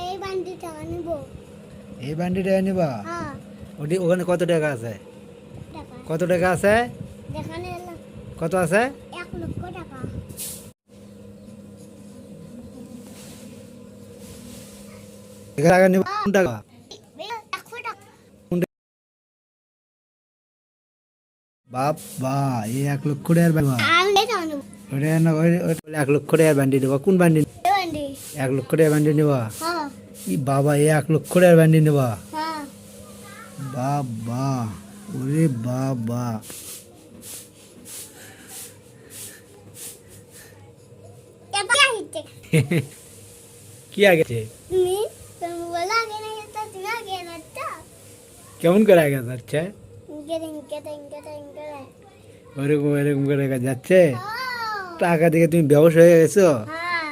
এই বান্ডি টাকা নিব। এই বান্ডিটা নিবা? হ্যাঁ ওখানে কত টাকা আছে? টাকা কত টাকা আছে? দেখানে এলো কত আছে? 1 লক্ষ টাকা। এখানে টাকা নিবা কোন টাকা? 1 টাকা। বাবা এই 1 লক্ষ টাকার বাবা আমি টাকা নিব। ওটা না 1 লক্ষ টাকার বান্ডি নেবা? কোন বান্ডি? এই বান্ডি 1 লক্ষ টাকার বান্ডি নেবা? হ্যাঁ ই বাবা এই 1 লক্ষ টাকার বান্ডি নেবা? হ্যাঁ বাবা ওরে বাবা টাকা হিতে কি আগেছে? তুমি বলা আগে না এটা তুমি আগে না তো কেমন করে আগে যাচ্ছে? গেরিং গেরিং গেরিং গেরিং। ওরকম এরকম করে যাচ্ছে? টাকা থেকে তুমি ব্যবসা হয়ে গেছো? হ্যাঁ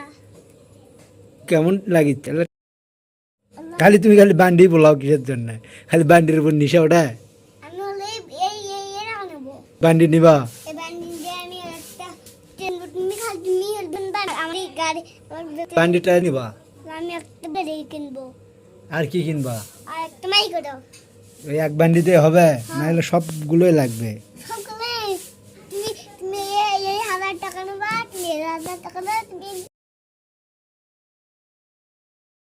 কেমন লাগিচ্ছে? খালি তুমি খালি বান্ডি বলাও কিসের জন্য? খালি বান্ডির উপর নিশা ওঠে? আমি হলে এই টাকা নেব। বান্ডি নিবা? এই বান্ডি দিয়ে আমি একটা তুমি খালি তুমি আমার গাড়ি বান্ডিটা নিবা? আমি একটা বেড়ে কিনবো আর কি কিনবা? আর একটা মাই করো ওই এক বান্ডিতে হবে নাহলে সবগুলোই লাগবে? সকলে তুমি তুমি এই 1000 টাকা নেবা তুমি 1000 টাকা দাও তুমি